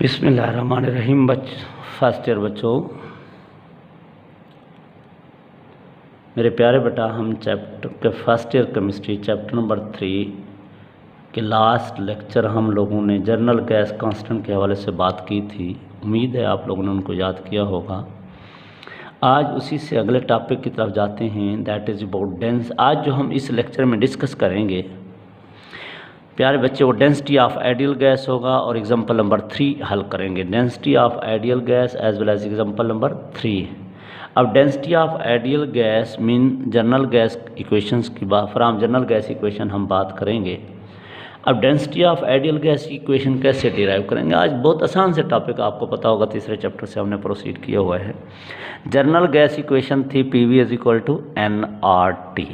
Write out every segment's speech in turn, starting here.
बिस्मिल्लाहिर्रहमानिर्रहीम। First year बच्चों, मेरे प्यारे बेटा, हम चैप्टर के first year chemistry chapter number 3 के लास्ट लेक्चर हम लोगों ने जर्नल गैस कांस्टेंट के हवाले से बात की थी। उम्मीद है आप लोगों ने उनको याद किया होगा। आज उसी से अगले टॉपिक की तरफ जाते हैं, दैट इज़ अबाउट डेंस। आज जो हम इस लेक्चर में डिस्कस करेंगे प्यारे बच्चे, वो डेंसिटी ऑफ आइडियल गैस होगा और एग्जांपल नंबर 3 हल करेंगे। Density of ideal gas as well as example number 3। अब density of ideal gas mean general gas equations की बात, फ्रॉम जनरल गैस इक्वेशन हम बात करेंगे। अब डेंसिटी ऑफ आइडियल गैस की इक्वेशन कैसे डिराइव करेंगे, आज बहुत आसान से टॉपिक, आपको पता होगा तीसरे चैप्टर से हमने प्रोसीड किया हुआ है। जनरल गैस इक्वेशन थी PV is equal to nRT।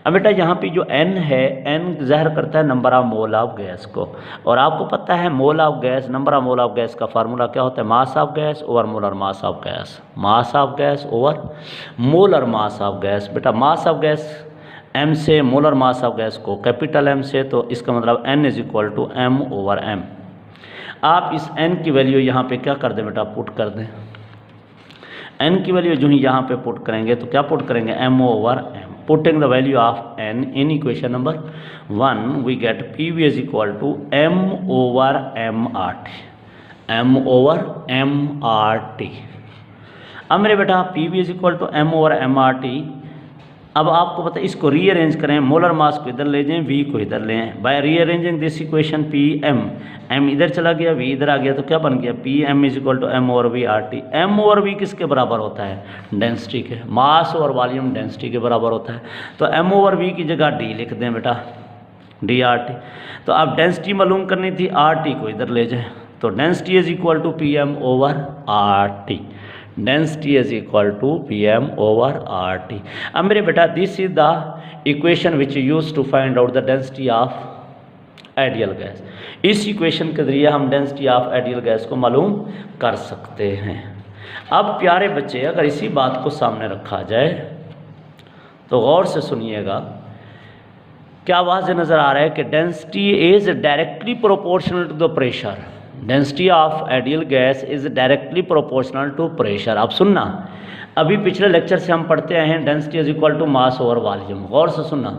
अब बेटा यहाँ पे जो n है, n ज़ाहिर करता है number of mole of gas को, और आपको पता है mole of gas, number of mole of gas का फार्मूला क्या होता है? Mass of gas over molar mass of gas. Mass of gas over molar mass of gas. बेटा मास ऑफ गैस m से, मोलर मास ऑफ गैस को capital M से, तो इसका मतलब n is equal to m over m। आप इस n की वैल्यू यहाँ पे क्या कर दें बेटा? पुट कर दें। n की वैल्यू जो ही यहाँ पे पुट करेंगे तो क्या पुट करेंगे? m over m। Putting the value of n in equation number 1, we get PV is equal to m over mRT। m over mRT। अब मेरे बेटा PV is equal to m over mRT। अब आपको पता है, इसको rearrange करें, molar mass को इधर ले जाएं, V को इधर लें। By rearranging this equation PM, m इधर चला गया, V इधर आ गया, तो क्या बन गया? PM is equal to m over V RT। m over V किसके बराबर होता है? डेंसिटी के। मास और वॉल्यूम डेंसिटी के बराबर होता है, तो m ओवर V की जगह D लिख दें बेटा, DRT। तो अब डेंसिटी मालूम करनी थी, RT को इधर ले जाए, तो density is equal to PM over RT। Density is equal to PM over RT। अब मेरे बेटा, this is the equation which use to find out the density of ideal gas. इस इक्वेशन के जरिए हम डेंसिटी ऑफ आइडियल गैस को मालूम कर सकते हैं। अब प्यारे बच्चे, अगर इसी बात को सामने रखा जाए तो गौर से सुनिएगा, क्या वाज़ेह नज़र आ रहा है कि density is directly proportional to the pressure. Density of ideal gas is directly proportional to pressure. अब सुनना, अभी पिछले लेक्चर से हम पढ़ते आए हैं density is equal to mass over volume. गौर से सुनना,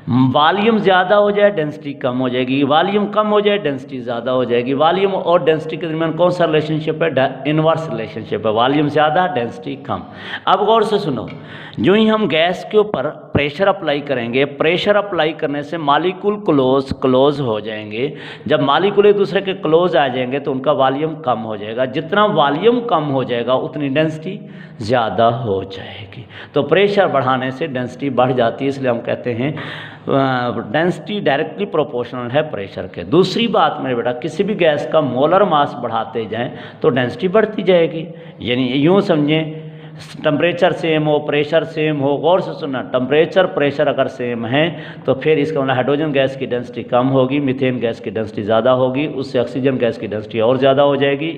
वॉल्यूम ज़्यादा हो जाए डेंसिटी कम हो जाएगी, वॉल्यूम कम हो जाए डेंसिटी ज़्यादा हो जाएगी। वॉल्यूम और डेंसिटी के दरमियान कौन सा रिलेशनशिप है? इनवर्स रिलेशनशिप है, वॉल्यूम ज़्यादा डेंसिटी कम। अब गौर से सुनो, जो ही हम गैस के ऊपर प्रेशर अप्लाई करेंगे, प्रेशर अप्लाई करने से मालिक्यूल क्लोज हो जाएंगे। जब मालिक्यूल एक दूसरे के क्लोज आ जाएंगे तो उनका वॉल्यूम कम हो जाएगा। जितना वॉल्यूम कम हो जाएगा उतनी डेंसिटी ज़्यादा हो जाएगी। तो प्रेशर बढ़ाने से डेंसिटी बढ़ जाती है, इसलिए हम कहते हैं डेंसिटी डायरेक्टली प्रोपोर्शनल है प्रेशर के। दूसरी बात मेरे बेटा, किसी भी गैस का मोलर मास बढ़ाते जाएं तो डेंसिटी बढ़ती जाएगी। यानी यूँ समझें, टेम्परेचर सेम हो, प्रेशर सेम हो। गौर से सुनना, टेम्परेचर प्रेशर अगर सेम है तो फिर इसका मतलब हाइड्रोजन गैस की डेंसिटी कम होगी, मीथेन गैस की डेंसिटी ज़्यादा होगी, उससे ऑक्सीजन गैस की डेंसिटी और ज़्यादा हो जाएगी।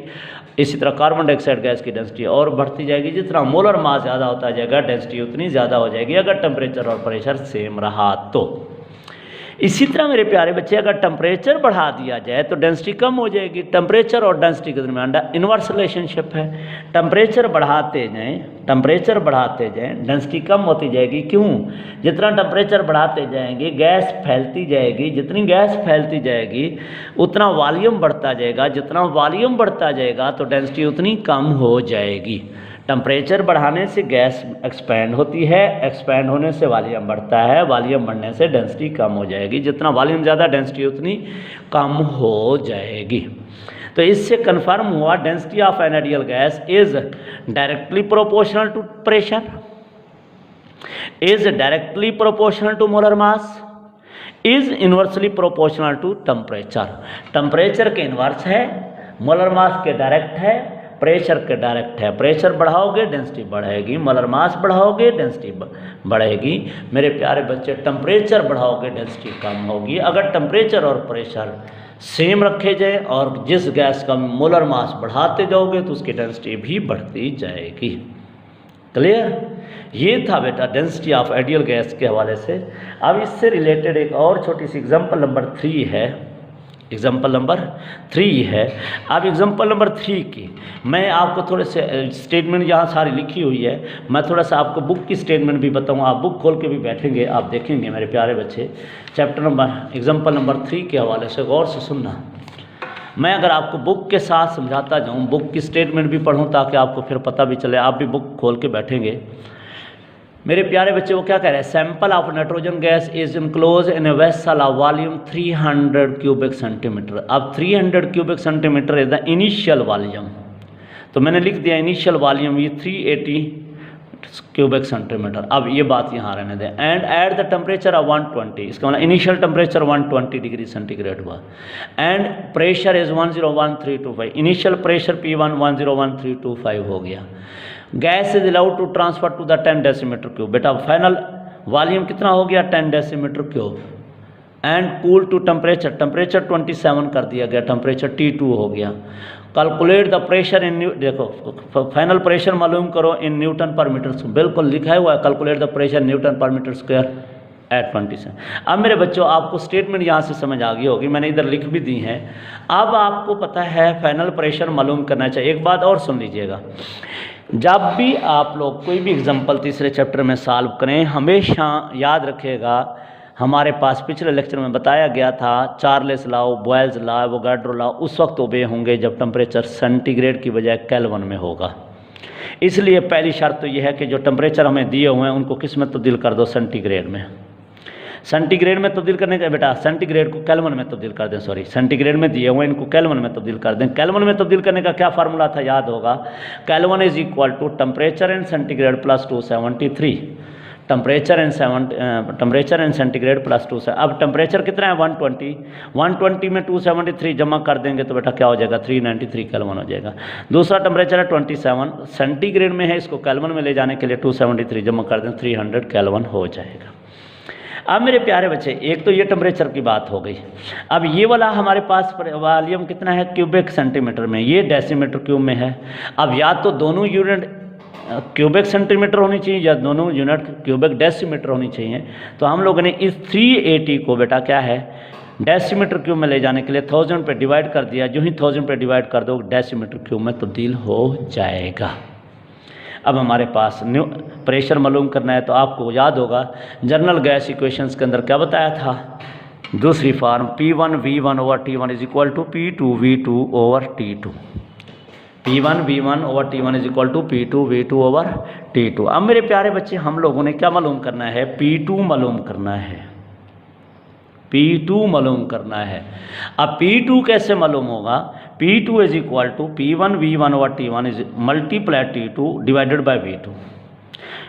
इसी तरह कार्बन डाइऑक्साइड गैस की डेंसिटी और बढ़ती जाएगी। जितना मोलर मास ज़्यादा होता जाएगा डेंसिटी उतनी ज़्यादा हो जाएगी, अगर टेम्परेचर और प्रेशर सेम रहा तो। इसी तरह मेरे प्यारे बच्चे, अगर टेम्परेचर बढ़ा दिया जाए तो डेंसिटी कम हो जाएगी। टेम्परेचर और डेंसिटी के दरमियान इनवर्स रिलेशनशिप है। टेम्परेचर बढ़ाते जाएं डेंसिटी कम होती जाएगी। क्यों? जितना टेम्परेचर बढ़ाते जाएंगे गैस फैलती जाएगी, जितनी गैस फैलती जाएगी उतना वॉल्यूम बढ़ता जाएगा, जितना वॉल्यूम बढ़ता जाएगा तो डेंसिटी उतनी कम हो जाएगी। टेम्परेचर बढ़ाने से गैस एक्सपैंड होती है, एक्सपैंड होने से वॉल्यूम बढ़ता है, वॉल्यूम बढ़ने से डेंसिटी कम हो जाएगी। जितना वॉल्यूम ज़्यादा डेंसिटी उतनी कम हो जाएगी। तो इससे कंफर्म हुआ density of an ideal gas is directly proportional to pressure, is directly proportional to molar mass, is inversely proportional to temperature. Temperature के इनवर्स है, मोलर मास के डायरेक्ट है, प्रेशर के डायरेक्ट है। प्रेशर बढ़ाओगे डेंसिटी बढ़ेगी, molar mass बढ़ाओगे density बढ़ेगी। मेरे प्यारे बच्चे, टेम्परेचर बढ़ाओगे डेंसिटी कम होगी। अगर टेम्परेचर और प्रेशर सेम रखे जाए और जिस गैस का मोलर मास बढ़ाते जाओगे तो उसकी डेंसिटी भी बढ़ती जाएगी। क्लियर? ये था बेटा डेंसिटी ऑफ आइडियल गैस के हवाले से। अब इससे रिलेटेड एक और छोटी सी एग्जांपल नंबर 3 है। एग्जाम्पल नंबर 3 है। अब एग्जाम्पल नंबर 3 की मैं आपको थोड़े से स्टेटमेंट यहाँ सारी लिखी हुई है, मैं थोड़ा सा आपको बुक की स्टेटमेंट भी बताऊँ। आप बुक खोल के भी बैठेंगे, आप देखेंगे मेरे प्यारे बच्चे, चैप्टर नंबर एग्जाम्पल नंबर 3 के हवाले से गौर से सुनना। मैं अगर आपको बुक के साथ समझाता जाऊँ, बुक की स्टेटमेंट भी पढ़ूँ ताकि आपको फिर पता भी चले, आप भी बुक खोल के बैठेंगे। मेरे प्यारे बच्चे, वो क्या कह रहे हैं, sample of nitrogen gas is enclose in a vessel of volume 300 cubic centimetre. अब 300 cubic centimetre is the initial volume, तो मैंने लिख दिया इनिशियल वॉल्यूम ये 380 क्यूबिक सेंटीमीटर। अब ये बात यहाँ रहने दें। And at the temperature of 120, इसका मतलब इनिशियल टेम्परेचर 120 डिग्री सेंटीग्रेड हुआ। And pressure is 101325, initial pressure P1 101325 हो गया। गैस इज allowed to transfer to the 10 decimetre cube. बेटा फाइनल वॉल्यूम कितना हो गया, 10 decimetre cube. And cool to temperature, temperature 27 कर दिया गया, टेम्परेचर T2 हो गया। कैलकुलेट द प्रेशर इन, देखो फाइनल प्रेशर मालूम करो इन न्यूटन पर मीटर, बिल्कुल लिखा हुआ है, कैलकुलेट द प्रेशर न्यूटन पर मीटर स्क्वायर एट 27। अब मेरे बच्चों आपको स्टेटमेंट यहाँ से समझ आ गई होगी, मैंने इधर लिख भी दी है। अब आपको पता है फाइनल प्रेशर मालूम करना चाहिए। एक बात और सुन लीजिएगा, जब भी आप लोग कोई भी एग्जाम्पल तीसरे चैप्टर में सॉल्व करें, हमेशा याद रखिएगा हमारे पास पिछले लेक्चर में बताया गया था Charles law, Boyle's law, Avogadro law उस वक्त ओबे होंगे जब टेम्परेचर सेंटीग्रेड की बजाय केल्विन में होगा। इसलिए पहली शर्त तो यह है कि जो टेम्परेचर हमें दिए हुए हैं उनको किस में तब्दील कर दो, सेंटीग्रेड में। सेंटीग्रेड में तब्दील करने का बेटा, सेंटीग्रेड को केल्विन में तब्दील कर दें, सॉरी सेंटीग्रेड में दिए हुए इनको केल्विन में तब्दील कर दें। केल्विन में तब्दील करने का क्या फार्मूला था, याद होगा, Kelvin is equal to temperature and centigrade plus 273, temperature and centigrade plus 2। अब टेम्परेचर कितना है 120, 120 में 273 जमा कर देंगे तो बेटा क्या हो जाएगा 393 केल्विन हो जाएगा। दूसरा टेम्परेचर है 27, सेंटीग्रेड में है, इसको केल्विन में ले जाने के लिए 273 जमा कर दें 300 केल्विन हो जाएगा। अब मेरे प्यारे बच्चे, एक तो ये टेम्परेचर की बात हो गई। अब ये वाला हमारे पास वॉल्यूम कितना है क्यूबिक सेंटीमीटर में, ये डेसीमीटर क्यूब में है। अब या तो दोनों यूनिट क्यूबिक सेंटीमीटर होनी चाहिए या दोनों यूनिट क्यूबिक डेसीमीटर होनी चाहिए। तो हम लोगों ने इस 380 को बेटा क्या है डेसीमीटर क्यूब में ले जाने के लिए 1000 पे डिवाइड कर दिया। जो ही 1000 पे डिवाइड कर दो डेसीमीटर क्यूब में तब्दील हो जाएगा। अब हमारे पास प्रेशर मालूम करना है, तो आपको याद होगा जनरल गैस इक्वेशंस के अंदर क्या बताया था, दूसरी form P1 V1 over T1 is equal to P2 V2 over T2, P1 V1 over T1 is equal to P2 V2 over T2। अब मेरे प्यारे बच्चे हम लोगों ने क्या मालूम करना है, P2 मालूम करना है, P2 मालूम करना है। अब P2 कैसे मालूम होगा, P2 is equal to P1 V1 over T1 is multiply T2 divided by V2।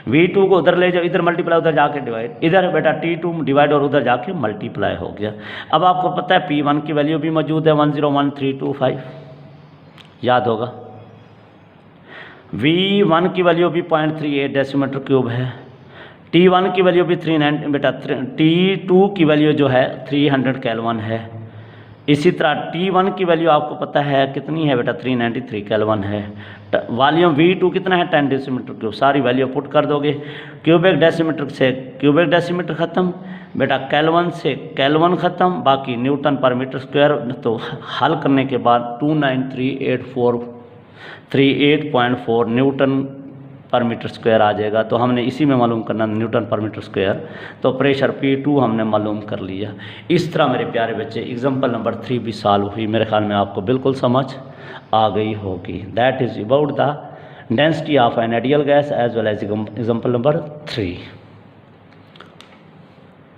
V2 को उधर ले जाओ, इधर मल्टीप्लाई, उधर जाके डिवाइड, इधर बेटा T2 डिवाइड और उधर जाके मल्टीप्लाई हो गया। अब आपको पता है P1 की वैल्यू भी मौजूद है 101325, याद होगा। V1 की वैल्यू भी 0.38 डेसीमीटर क्यूब है। T1 की वैल्यू भी 39 बेटा, T2 की वैल्यू जो है 300 केल्विन है। इसी तरह T1 की वैल्यू आपको पता है कितनी है बेटा 393 केल्विन है। वॉल्यूम V2 कितना है 10 डेसीमीटर क्यूब, सारी वैल्यू पुट कर दोगे, क्यूबिक डेसीमीटर से क्यूबिक डेसीमीटर ख़त्म बेटा, केल्विन से केल्विन ख़त्म, बाकी न्यूटन पर मीटर स्क्वायर। तो हल करने के बाद 293.84 न्यूटन पर मीटर स्क्वायर आ जाएगा। तो हमने इसी में मालूम करना न्यूटन पर मीटर स्क्वायर, तो प्रेशर P2 हमने मालूम कर लिया। इस तरह मेरे प्यारे बच्चे एग्जाम्पल नंबर 3 भी सॉल्व हुई, मेरे ख्याल में आपको बिल्कुल समझ आ गई होगी। That is about the density of an ideal gas as well as example number 3।